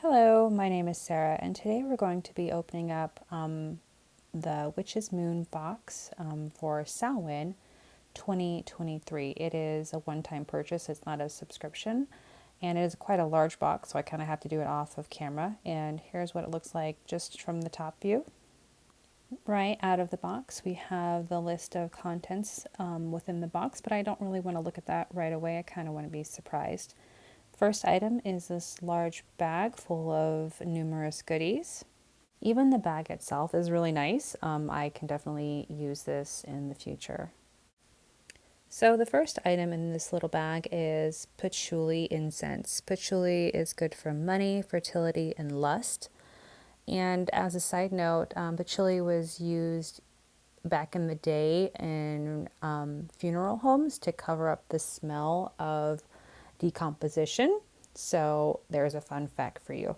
Hello, my name is Sarah, and today we're going to be opening up the Witch's Moon box for Samhain 2023. It is a one-time purchase, it's not a subscription, and it is quite a large box, so I kind of have to do it off of camera. And here's what it looks like just from the top view. Right out of the box, we have the list of contents within the box, but I don't really want to look at that right away. I kind of want to be surprised. First item is this large bag full of numerous goodies. Even the bag itself is really nice. I can definitely use this in the future. So the first item in this little bag is patchouli incense. Patchouli is good for money, fertility, and lust. And as a side note, patchouli was used back in the day in funeral homes to cover up the smell of decomposition. So there's a fun fact for you.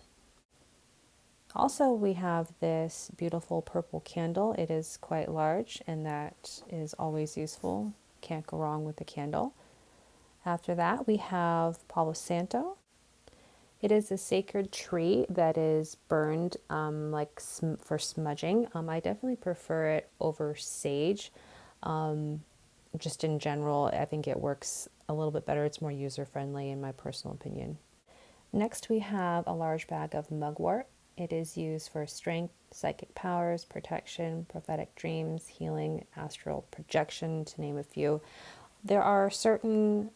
Also, we have this beautiful purple candle. It is quite large, and that is always useful. Can't go wrong with the candle. After that, we have Palo Santo. It is a sacred tree that is burned for smudging. I definitely prefer it over sage. Just in general, I think it works a little bit better. It's more user friendly, in my personal opinion. Next, we have a large bag of mugwort. It is used for strength, psychic powers, protection, prophetic dreams, healing, astral projection, to name a few. There are certain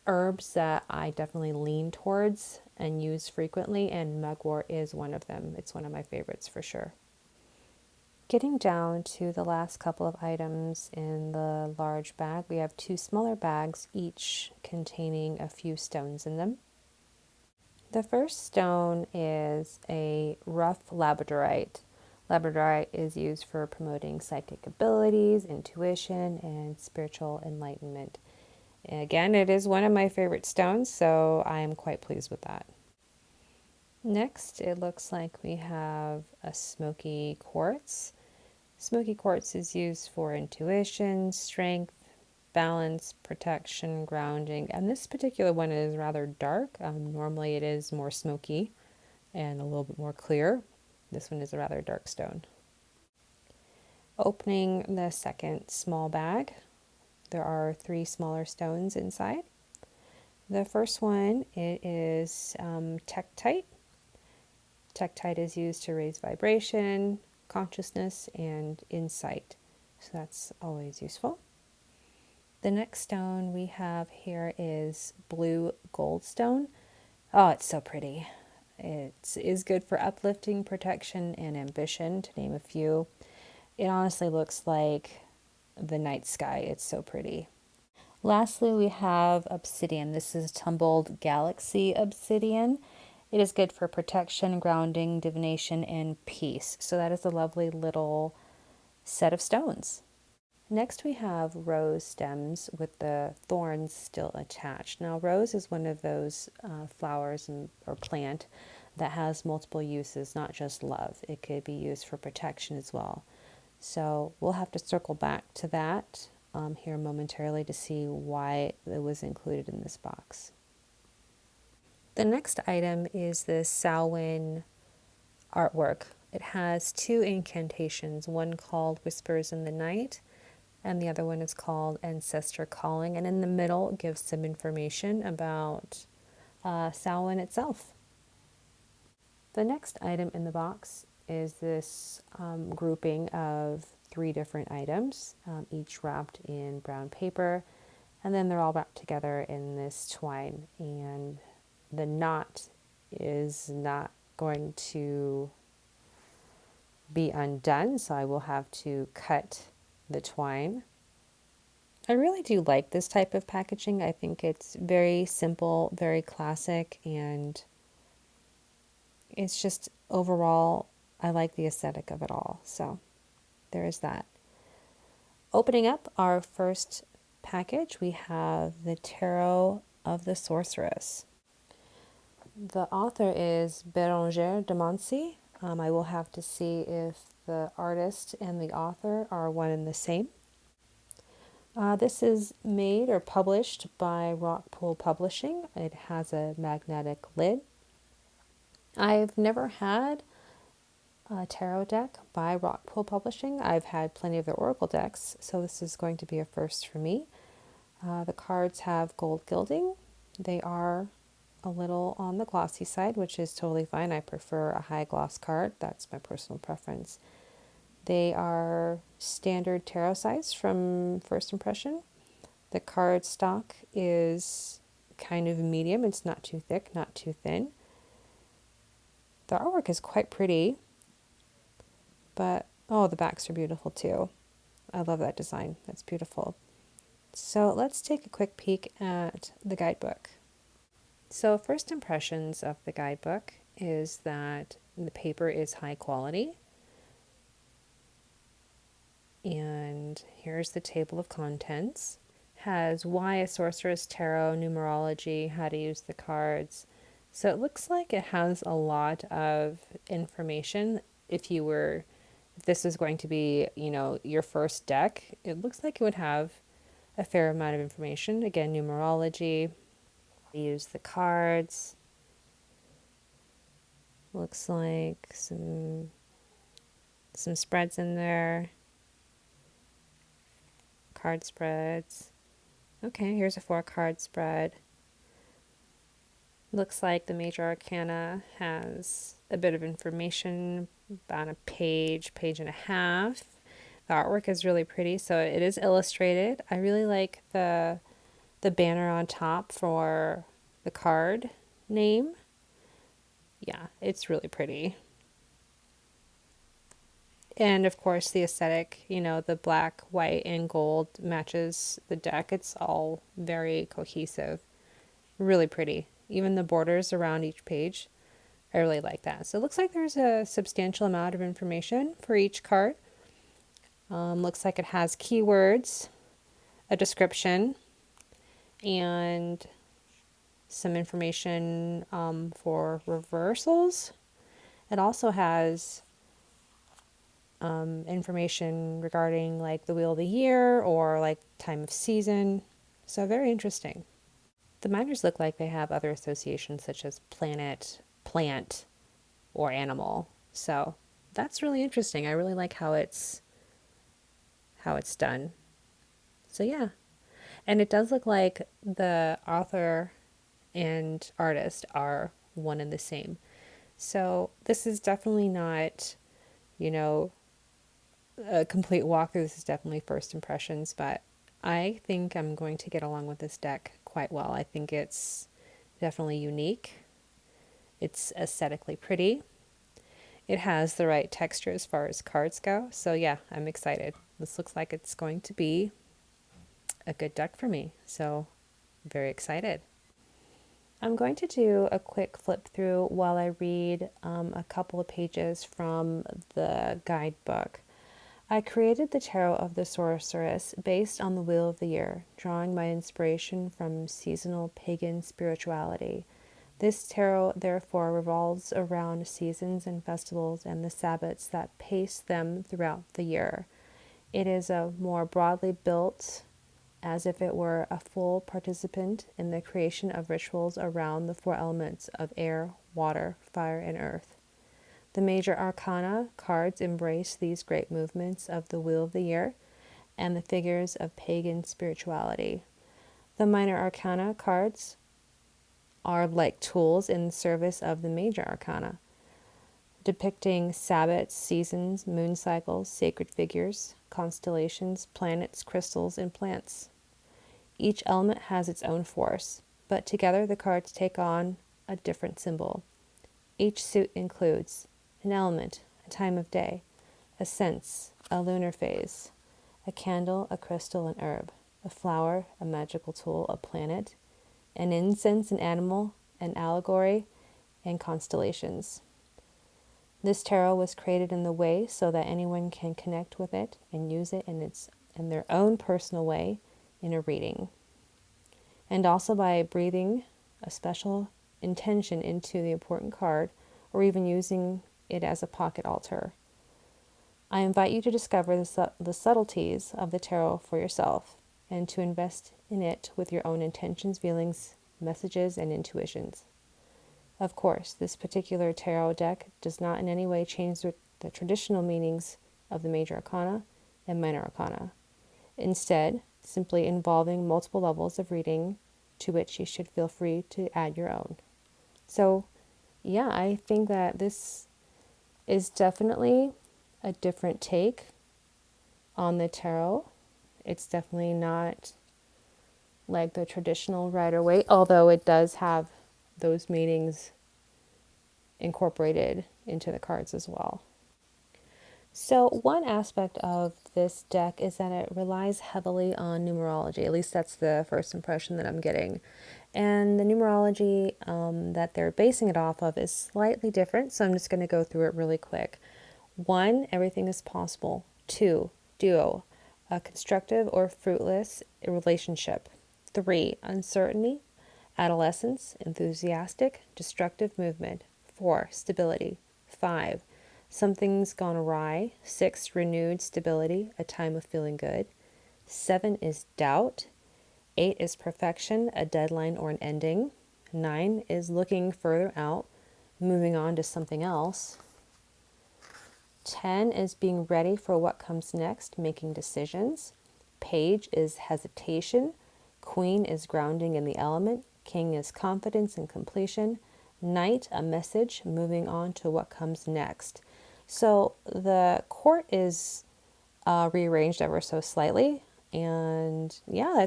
herbs that I definitely lean towards and use frequently, and mugwort is one of them. It's one of my favorites for sure. Getting down to the last couple of items in the large bag, we have two smaller bags, each containing a few stones in them. The first stone is a rough labradorite. Labradorite is used for promoting psychic abilities, intuition, and spiritual enlightenment. Again, it is one of my favorite stones, so I am quite pleased with that. Next, it looks like we have a smoky quartz. Smoky quartz is used for intuition, strength, balance, protection, grounding, and this particular one is rather dark. Normally it is more smoky and a little bit more clear. This one is a rather dark stone. Opening the second small bag, there are three smaller stones inside. The first one, it is tektite. Tektite is used to raise vibration, consciousness, and insight, so that's always useful. The next stone we have here is blue goldstone. Oh, it's so pretty. It is good for uplifting, protection, and ambition, to name a few. It honestly looks like the night sky. It's so pretty. Lastly, we have obsidian. This is tumbled galaxy obsidian. It is good for protection, grounding, divination, and peace. So that is a lovely little set of stones. Next, we have rose stems with the thorns still attached. Now, rose is one of those flowers or plant that has multiple uses, not just love. It could be used for protection as well. So we'll have to circle back to that here momentarily to see why it was included in this box. The next item is this Samhain artwork. It has two incantations, one called Whispers in the Night, and the other one is called Ancestor Calling. And in the middle, it gives some information about Samhain itself. The next item in the box is this grouping of three different items, each wrapped in brown paper, and then they're all wrapped together in this twine. And the knot is not going to be undone, so I will have to cut the twine. I really do like this type of packaging. I think it's very simple, very classic, and it's just overall, I like the aesthetic of it all. So there is that. Opening up our first package, we have the Tarot of the Sorceress. The author is Bérengère de Moncy. I will have to see if the artist and the author are one and the same. This is made or published by Rockpool Publishing. It has a magnetic lid. I've never had a tarot deck by Rockpool Publishing. I've had plenty of their oracle decks, so this is going to be a first for me. The cards have gold gilding. They are a little on the glossy side, which is totally fine. I prefer a high gloss card. That's my personal preference. They are standard tarot size from first impression. The card stock is kind of medium. It's not too thick, not too thin. The artwork is quite pretty, but oh, the backs are beautiful too. I love that design. That's beautiful. So let's take a quick peek at the guidebook. So first impressions of the guidebook is that the paper is high quality. And here's the table of contents. Has why a sorceress, tarot, numerology, how to use the cards. So it looks like it has a lot of information. If this is going to be, your first deck, it looks like it would have a fair amount of information. Again, numerology, use the cards. Looks like some spreads in there. Card spreads. Okay, here's a 4-card spread. Looks like the major arcana has a bit of information, about a page and a half. The artwork is really pretty, so it is illustrated. I really like the banner on top for the card name. Yeah, it's really pretty. And of course the aesthetic, the black, white, and gold matches the deck. It's all very cohesive. Really pretty. Even the borders around each page, I really like that. So it looks like there's a substantial amount of information for each card. Looks like it has keywords, a description, and some information for reversals. It also has information regarding like the wheel of the year or like time of season. So very interesting. The minors look like they have other associations such as planet, plant, or animal. So that's really interesting. I really like how it's done. So yeah. And it does look like the author and artist are one and the same. So this is definitely not, a complete walkthrough. This is definitely first impressions, but I think I'm going to get along with this deck quite well. I think it's definitely unique. It's aesthetically pretty. It has the right texture as far as cards go. So yeah, I'm excited. This looks like it's going to be a good deck for me. So very excited. I'm going to do a quick flip through while I read a couple of pages from the guidebook. I created the Tarot of the Sorceress based on the Wheel of the Year, drawing my inspiration from seasonal pagan spirituality. This tarot, therefore, revolves around seasons and festivals and the Sabbats that pace them throughout the year. It is a more broadly built, as if it were a full participant in the creation of rituals around the 4 elements of air, water, fire, and earth. The major arcana cards embrace these great movements of the Wheel of the Year and the figures of pagan spirituality. The minor arcana cards are like tools in service of the major arcana, depicting Sabbats, seasons, moon cycles, sacred figures, constellations, planets, crystals, and plants. Each element has its own force, but together the cards take on a different symbol. Each suit includes an element, a time of day, a sense, a lunar phase, a candle, a crystal, an herb, a flower, a magical tool, a planet, an incense, an animal, an allegory, and constellations. This tarot was created in the way so that anyone can connect with it and use it in their own personal way in a reading. And also by breathing a special intention into the important card or even using it as a pocket altar. I invite you to discover the subtleties of the tarot for yourself and to invest in it with your own intentions, feelings, messages, and intuitions. Of course, this particular tarot deck does not in any way change the traditional meanings of the major arcana and minor arcana. Instead, simply involving multiple levels of reading to which you should feel free to add your own. So, yeah, I think that this is definitely a different take on the tarot. It's definitely not like the traditional Rider-Waite, although it does have those meanings incorporated into the cards as well. So one aspect of this deck is that it relies heavily on numerology. At least that's the first impression that I'm getting. And the numerology that they're basing it off of is slightly different, so I'm just going to go through it really quick. 1, everything is possible. 2, duo, a constructive or fruitless relationship. 3, uncertainty, adolescence, enthusiastic, destructive movement. 4, stability. 5, something's gone awry. 6, renewed stability, a time of feeling good. 7 is doubt. 8 is perfection, a deadline or an ending. 9 is looking further out, moving on to something else. 10 is being ready for what comes next, making decisions. Page is hesitation. Queen is grounding in the element. King is confidence and completion. Knight, a message, moving on to what comes next. So the court is rearranged ever so slightly. And yeah,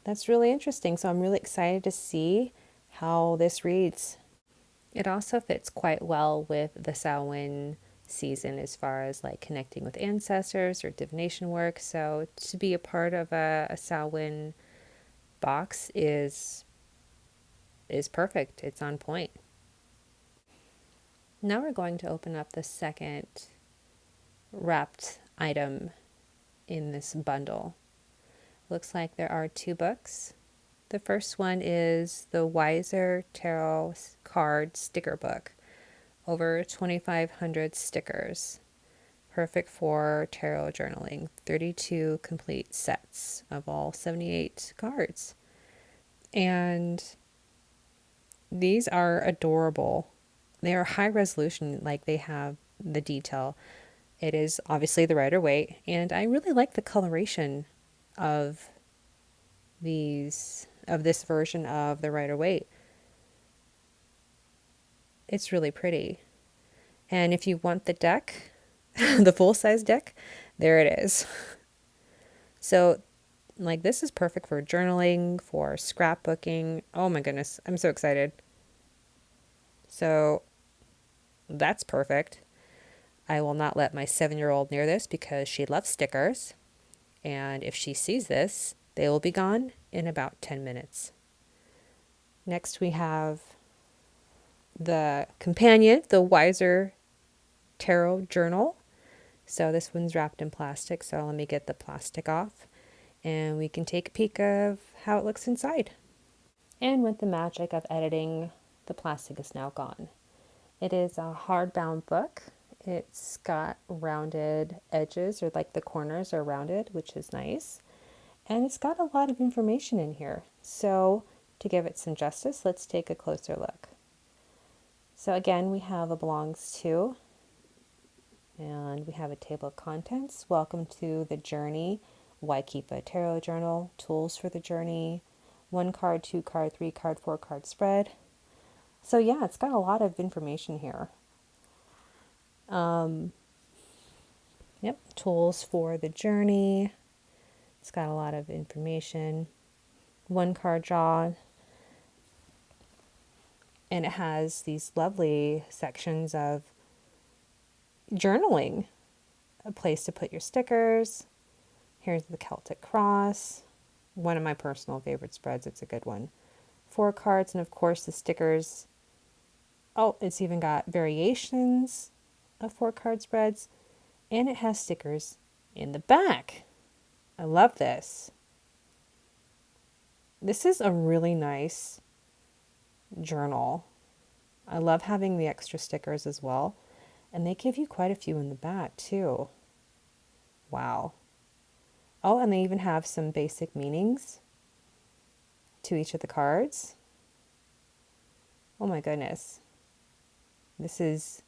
that's really interesting. So I'm really excited to see how this reads. It also fits quite well with the Samhain season as far as like connecting with ancestors or divination work. So to be a part of a Samhain box is perfect. It's on point. Now we're going to open up the second wrapped item in this bundle. Looks like there are 2 books. The first one is the Wiser Tarot Card Sticker Book. Over 2,500 stickers. Perfect for tarot journaling. 32 complete sets of all 78 cards. And these are adorable. They are high resolution, like they have the detail. It is obviously the Rider-Waite, and I really like the coloration of this version of the Rider-Waite. It's really pretty. And if you want the deck, the full-size deck, there it is. So, like, this is perfect for journaling, for scrapbooking. Oh my goodness, I'm so excited. So, that's perfect. I will not let my 7-year-old near this because she loves stickers. And if she sees this, they will be gone in about 10 minutes. Next, we have the companion, the Wiser Tarot Journal. So this one's wrapped in plastic, so let me get the plastic off and we can take a peek of how it looks inside. And with the magic of editing, the plastic is now gone. It is a hardbound book. It's got rounded edges, or like the corners are rounded, which is nice. And it's got a lot of information in here. So to give it some justice, let's take a closer look. So again, we have a belongs to, and we have a table of contents. Welcome to the journey. Why keep a tarot journal? Tools for the journey. 1 card, 2 card, 3 card, 4 card spread. So yeah, it's got a lot of information here. Yep, tools for the journey. It's got a lot of information. 1 card draw. And it has these lovely sections of journaling. A place to put your stickers. Here's the Celtic Cross. One of my personal favorite spreads. It's a good one. 4 cards, and of course the stickers. Oh, it's even got variations of 4 card spreads. And it has stickers in the back. I love this. This is a really nice journal. I love having the extra stickers as well. And they give you quite a few in the back too. Wow. Oh, and they even have some basic meanings to each of the cards. Oh my goodness. This is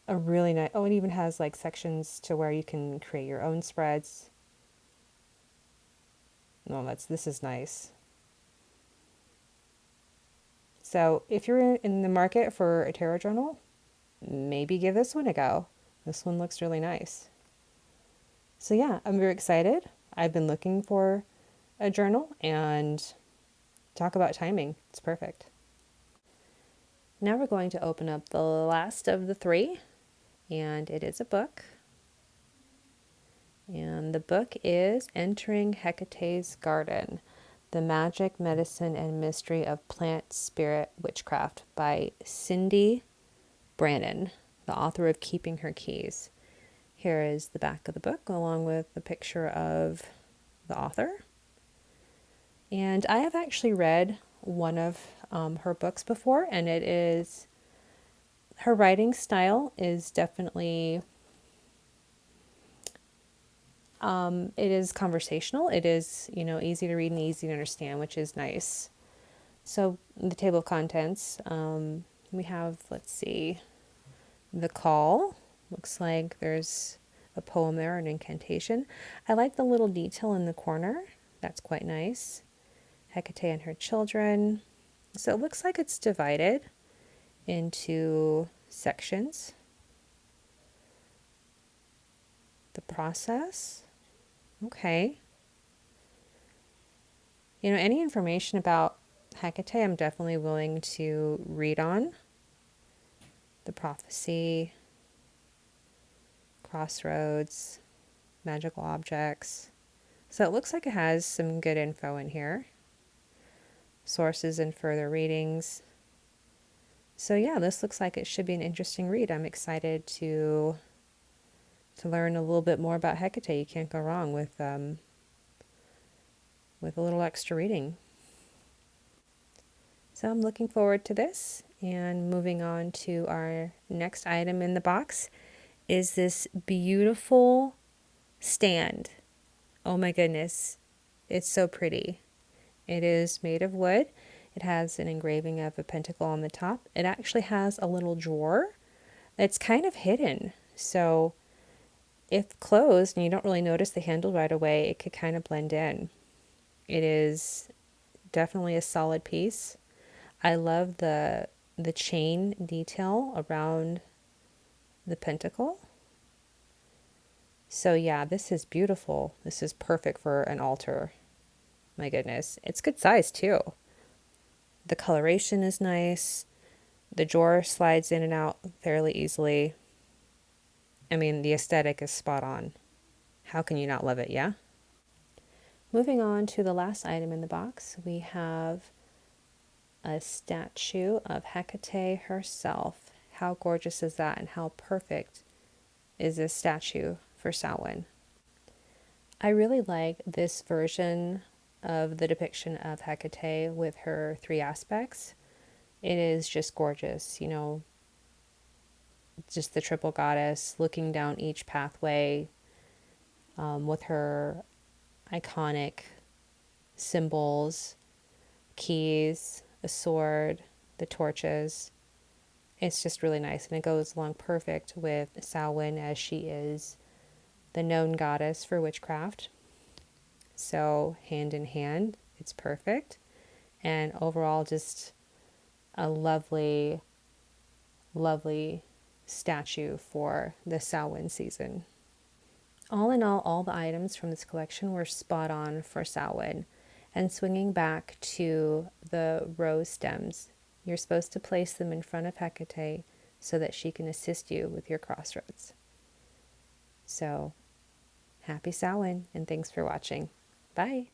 a really nice, oh, it even has like sections to where you can create your own spreads. No, this is nice. So if you're in the market for a tarot journal, maybe give this one a go. This one looks really nice. So yeah, I'm very excited. I've been looking for a journal, and talk about timing. It's perfect. Now we're going to open up the last of the three, and it is a book. And the book is Entering Hecate's Garden: The Magic, Medicine, and Mystery of Plant Spirit Witchcraft by Cindy Brannon, the author of Keeping Her Keys. Here is the back of the book along with a picture of the author. And I have actually read one of her books before, and her writing style is definitely, it is conversational. It is, easy to read and easy to understand, which is nice. So the table of contents, we have, let's see, The Call. Looks like there's a poem there, an incantation. I like the little detail in the corner. That's quite nice. Hecate and her children. So it looks like it's divided into sections. The process. Okay. Any information about Hecate, I'm definitely willing to read on. The prophecy, crossroads, magical objects. So it looks like it has some good info in here. Sources and further readings. So yeah, this looks like it should be an interesting read. I'm excited to learn a little bit more about Hecate. You can't go wrong with a little extra reading. So I'm looking forward to this. And moving on to our next item in the box is this beautiful stand. Oh my goodness, it's so pretty. It is made of wood. It has an engraving of a pentacle on the top. It actually has a little drawer that's kind of hidden. So if closed and you don't really notice the handle right away, it could kind of blend in. It is definitely a solid piece. I love the chain detail around the pentacle. So yeah, this is beautiful. This is perfect for an altar. My goodness. It's good size too. The coloration is nice. The drawer slides in and out fairly easily. I mean, the aesthetic is spot on. How can you not love it, yeah? Moving on to the last item in the box, we have a statue of Hecate herself. How gorgeous is that, and how perfect is this statue for Samhain? I really like this version of the depiction of Hecate with her three aspects. It is just gorgeous, just the triple goddess looking down each pathway with her iconic symbols, keys, a sword, the torches. It's just really nice, and it goes along perfect with Samhain, as she is the known goddess for witchcraft. So hand in hand, it's perfect. And overall, just a lovely, lovely statue for the Samhain season. All in all the items from this collection were spot on for Samhain. And swinging back to the rose stems, you're supposed to place them in front of Hecate so that she can assist you with your crossroads. So, happy Samhain, and thanks for watching. Bye.